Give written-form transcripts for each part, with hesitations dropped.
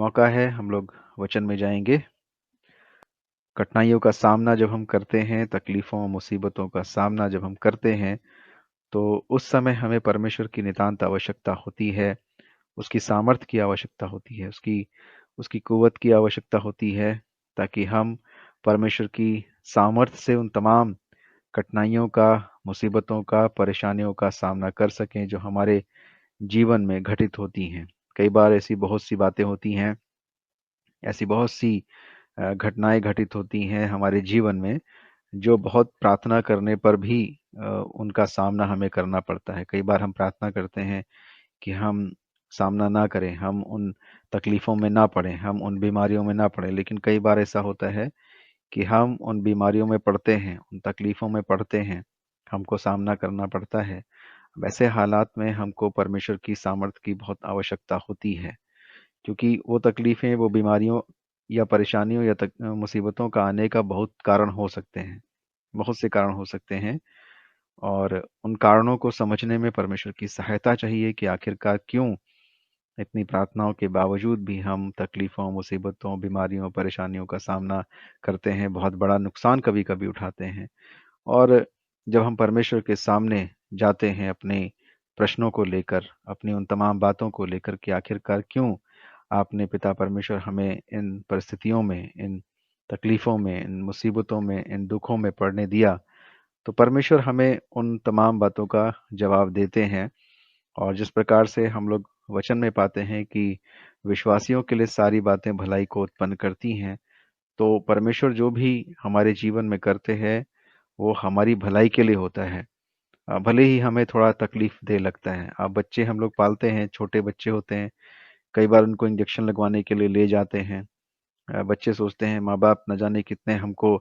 मौका है हम लोग वचन में जाएंगे। कठिनाइयों का सामना जब हम करते हैं, तकलीफों मुसीबतों का सामना जब हम करते हैं, तो उस समय हमें परमेश्वर की नितांत आवश्यकता होती है। उसकी सामर्थ की आवश्यकता होती है, उसकी उसकी कुव्वत की आवश्यकता होती है, ताकि हम परमेश्वर की सामर्थ से उन तमाम कठिनाइयों का, मुसीबतों का, परेशानियों का सामना कर सकें जो हमारे जीवन में घटित होती हैं। कई बार ऐसी बहुत सी बातें होती हैं, ऐसी बहुत सी घटनाएं घटित होती हैं हमारे जीवन में, जो बहुत प्रार्थना करने पर भी उनका सामना हमें करना पड़ता है। कई बार हम प्रार्थना करते हैं कि हम सामना ना करें, हम उन तकलीफों में ना पड़ें, हम उन बीमारियों में ना पड़ें, लेकिन कई बार ऐसा होता है कि हम उन बीमारियों में पड़ते हैं, उन तकलीफों में पड़ते हैं, हमको सामना करना पड़ता है। वैसे हालात में हमको परमेश्वर की सामर्थ की बहुत आवश्यकता होती है, क्योंकि वो तकलीफें, वो बीमारियों या परेशानियों या मुसीबतों का आने का बहुत कारण हो सकते हैं, बहुत से कारण हो सकते हैं। और उन कारणों को समझने में परमेश्वर की सहायता चाहिए कि आखिरकार क्यों इतनी प्रार्थनाओं के बावजूद भी हम तकलीफों, मुसीबतों, बीमारियों, परेशानियों का सामना करते हैं, बहुत बड़ा नुकसान कभी-कभी उठाते हैं। और जब हम परमेश्वर के सामने जाते हैं अपने प्रश्नों को लेकर, अपनी उन तमाम बातों को लेकर कि आखिरकार क्यों आपने पिता परमेश्वर हमें इन परिस्थितियों में, इन तकलीफों में, इन मुसीबतों में, इन दुखों में पड़ने दिया, तो परमेश्वर हमें उन तमाम बातों का जवाब देते हैं। और जिस प्रकार से हम लोग वचन में पाते हैं कि विश्वासियों के लिए सारी बातें भलाई को उत्पन्न करती हैं, तो परमेश्वर जो भी हमारे जीवन में करते हैं, वो हमारी भलाई के लिए होता है। भले ही हमें थोड़ा तकलीफ दे लगता है। अब बच्चे हम लोग पालते हैं, छोटे बच्चे होते हैं, कई बार उनको इंजेक्शन लगवाने के लिए ले जाते हैं। बच्चे सोचते हैं माँ बाप न जाने कितने हमको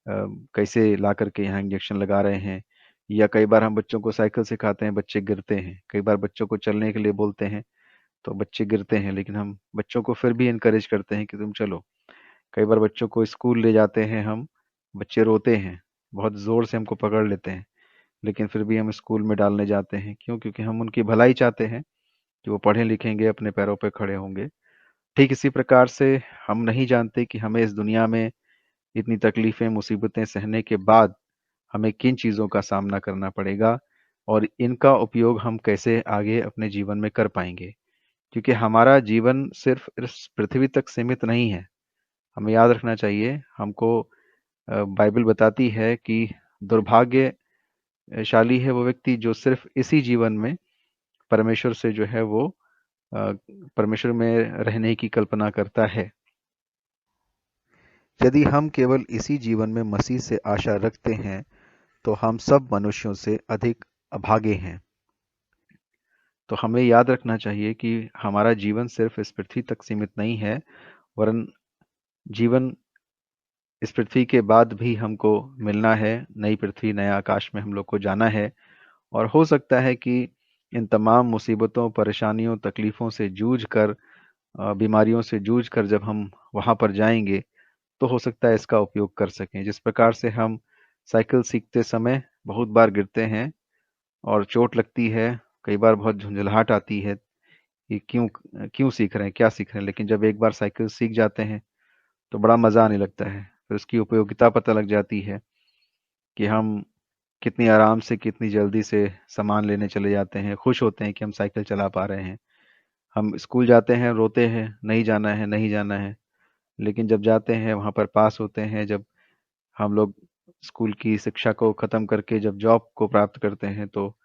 कैसे ला करके यहाँ इंजेक्शन लगा रहे हैं। या कई बार हम बच्चों को साइकिल सिखाते हैं, बच्चे गिरते हैं। कई बार बच्चों को चलने के लिए बोलते हैं, तो बच्चे गिरते हैं, लेकिन हम बच्चों को फिर भी इनकरेज करते हैं कि तुम चलो। कई बार बच्चों को स्कूल ले जाते हैं हम, बच्चे रोते हैं, बहुत जोर से हमको पकड़ लेते हैं, लेकिन फिर भी हम स्कूल में डालने जाते हैं। क्यों? क्योंकि हम उनकी भलाई चाहते हैं कि वो पढ़े लिखेंगे, अपने पैरों पे खड़े होंगे। ठीक इसी प्रकार से हम नहीं जानते कि हमें इस दुनिया में इतनी तकलीफें, मुसीबतें सहने के बाद हमें किन चीज़ों का सामना करना पड़ेगा और इनका उपयोग हम कैसे आगे अपने जीवन में कर पाएंगे। क्योंकि हमारा जीवन सिर्फ इस पृथ्वी तक सीमित नहीं है। हमें याद रखना चाहिए, हमको बाइबल बताती है कि दुर्भाग्यशाली है वो व्यक्ति जो सिर्फ इसी जीवन में परमेश्वर से जो है वो अ, परमेश्वर में रहने की कल्पना करता है। यदि हम केवल इसी जीवन में मसीह से आशा रखते हैं, तो हम सब मनुष्यों से अधिक अभागे हैं। तो हमें याद रखना चाहिए कि हमारा जीवन सिर्फ इस पृथ्वी तक सीमित नहीं है, वरन जीवन इस पृथ्वी के बाद भी हमको मिलना है। नई पृथ्वी, नया आकाश में हम लोग को जाना है। और हो सकता है कि इन तमाम मुसीबतों, परेशानियों, तकलीफों से जूझ कर, बीमारियों से जूझ कर जब हम वहां पर जाएंगे, तो हो सकता है इसका उपयोग कर सकें। जिस प्रकार से हम साइकिल सीखते समय बहुत बार गिरते हैं और चोट लगती है, कई बार बहुत झुंझलाहट आती है कि क्यों क्यों सीख रहे हैं, क्या सीख रहे हैं। लेकिन जब एक बार साइकिल सीख जाते हैं, तो बड़ा मज़ा आने लगता है। फिर उसकी उपयोगिता पता लग जाती है कि हम कितनी आराम से, कितनी जल्दी से सामान लेने चले जाते हैं, खुश होते हैं कि हम साइकिल चला पा रहे हैं। हम स्कूल जाते हैं, रोते हैं, नहीं जाना है, नहीं जाना है। लेकिन जब जाते हैं, वहाँ पर पास होते हैं, जब हम लोग स्कूल की शिक्षा को ख़त्म करके जब जॉब को प्राप्त करते हैं, तो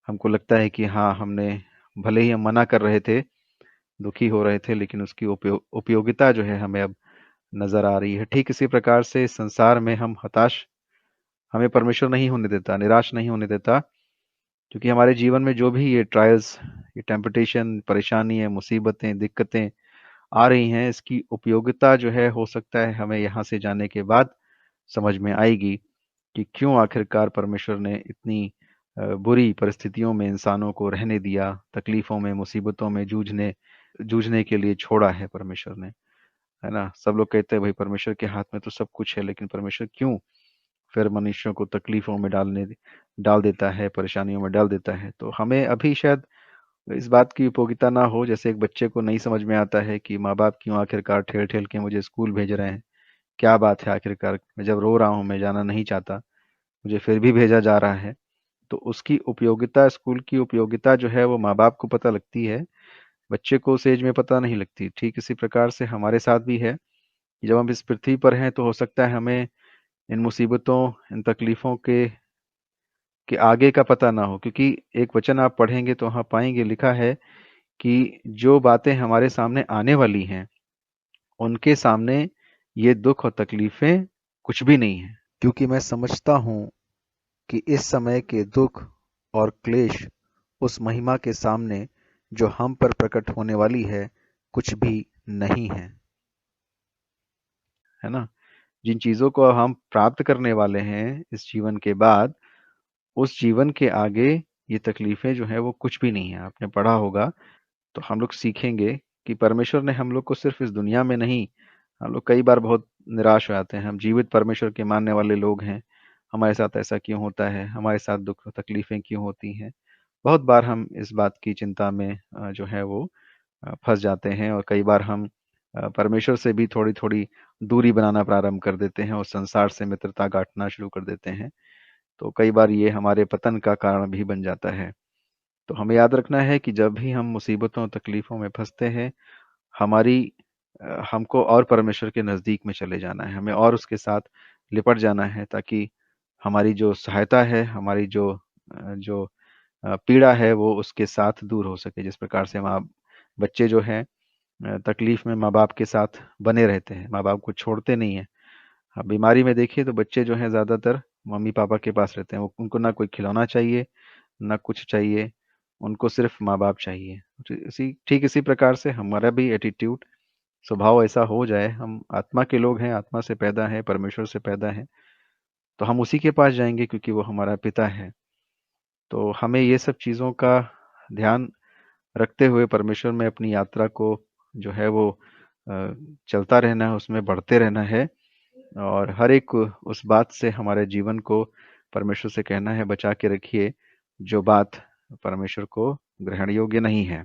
हमको लगता है कि हाँ, हमने, भले ही हम मना कर रहे थे, दुखी हो रहे थे, लेकिन उसकी उपयोगिता जो है हमें अब नज़र आ रही है। ठीक इसी प्रकार से इस संसार में हम हताश, हमें परमेश्वर नहीं होने देता, निराश नहीं होने देता, क्योंकि हमारे जीवन में जो भी ये ट्रायल्स, ये टेम्पटेशन, परेशानी है, मुसीबतें, दिक्कतें आ रही हैं, इसकी उपयोगिता जो है हो सकता है हमें यहाँ से जाने के बाद समझ में आएगी कि क्यों आखिरकार परमेश्वर ने इतनी बुरी परिस्थितियों में इंसानों को रहने दिया, तकलीफों में, मुसीबतों में जूझने जूझने के लिए छोड़ा है परमेश्वर ने, है ना? सब लोग कहते हैं भाई परमेश्वर के हाथ में तो सब कुछ है, लेकिन परमेश्वर क्यों फिर मनुष्यों को तकलीफों में डाल देता है, परेशानियों में डाल देता है। तो हमें अभी शायद इस बात की उपयोगिता ना हो, जैसे एक बच्चे को नहीं समझ में आता है कि माँ बाप क्यों आखिरकार ठेल ठेल के मुझे स्कूल भेज रहे हैं, क्या बात है आखिरकार, मैं जब रो रहा हूँ, मैं जाना नहीं चाहता, मुझे फिर भी भेजा जा रहा है। तो उसकी उपयोगिता, स्कूल की उपयोगिता जो है वो माँ बाप को पता लगती है, बच्चे को उस एज में पता नहीं लगती। ठीक इसी प्रकार से हमारे साथ भी है कि जब हम इस पृथ्वी पर हैं तो हो सकता है हमें इन मुसीबतों, इन तकलीफों के आगे का पता ना हो, क्योंकि एक वचन आप पढ़ेंगे तो वहाँ पाएंगे लिखा है कि जो बातें हमारे सामने आने वाली हैं, उनके सामने ये दुख और तकलीफें कुछ भी नहीं है, क्योंकि मैं समझता हूँ कि इस समय के दुख और क्लेश उस महिमा के सामने जो हम पर प्रकट होने वाली है कुछ भी नहीं है। है ना? जिन चीजों को हम प्राप्त करने वाले हैं इस जीवन के बाद, उस जीवन के आगे ये तकलीफें जो है वो कुछ भी नहीं है। आपने पढ़ा होगा, तो हम लोग सीखेंगे कि परमेश्वर ने हम लोग को सिर्फ इस दुनिया में नहीं, हम लोग कई बार बहुत निराश हो जाते हैं, हम जीवित परमेश्वर के मानने वाले लोग हैं, हमारे साथ ऐसा क्यों होता है, हमारे साथ दुख तकलीफें क्यों होती हैं। बहुत बार हम इस बात की चिंता में जो है वो फंस जाते हैं, और कई बार हम परमेश्वर से भी थोड़ी थोड़ी दूरी बनाना प्रारंभ कर देते हैं और संसार से मित्रता गांठना शुरू कर देते हैं। तो कई बार ये हमारे पतन का कारण भी बन जाता है। तो हमें याद रखना है कि जब भी हम मुसीबतों तकलीफों में फंसते हैं, हमारी हमको और परमेश्वर के नज़दीक में चले जाना है, हमें और उसके साथ लिपट जाना है, ताकि हमारी जो सहायता है, हमारी जो पीड़ा है वो उसके साथ दूर हो सके। जिस प्रकार से माँ बच्चे जो हैं तकलीफ में माँ बाप के साथ बने रहते हैं, माँ बाप को छोड़ते नहीं हैं। आप बीमारी में देखिए तो बच्चे जो हैं ज़्यादातर मम्मी पापा के पास रहते हैं, वो उनको ना कोई खिलौना चाहिए, ना कुछ चाहिए, उनको सिर्फ माँ बाप चाहिए। ठीक इसी प्रकार से हमारा भी एटीट्यूड, स्वभाव ऐसा हो जाए, हम आत्मा के लोग हैं, आत्मा से पैदा हैं, परमेश्वर से पैदा हैं, तो हम उसी के पास जाएंगे क्योंकि वो हमारा पिता है। तो हमें ये सब चीज़ों का ध्यान रखते हुए परमेश्वर में अपनी यात्रा को जो है वो चलता रहना है, उसमें बढ़ते रहना है, और हर एक उस बात से हमारे जीवन को परमेश्वर से कहना है, बचा के रखिए जो बात परमेश्वर को ग्रहण योग्य नहीं है।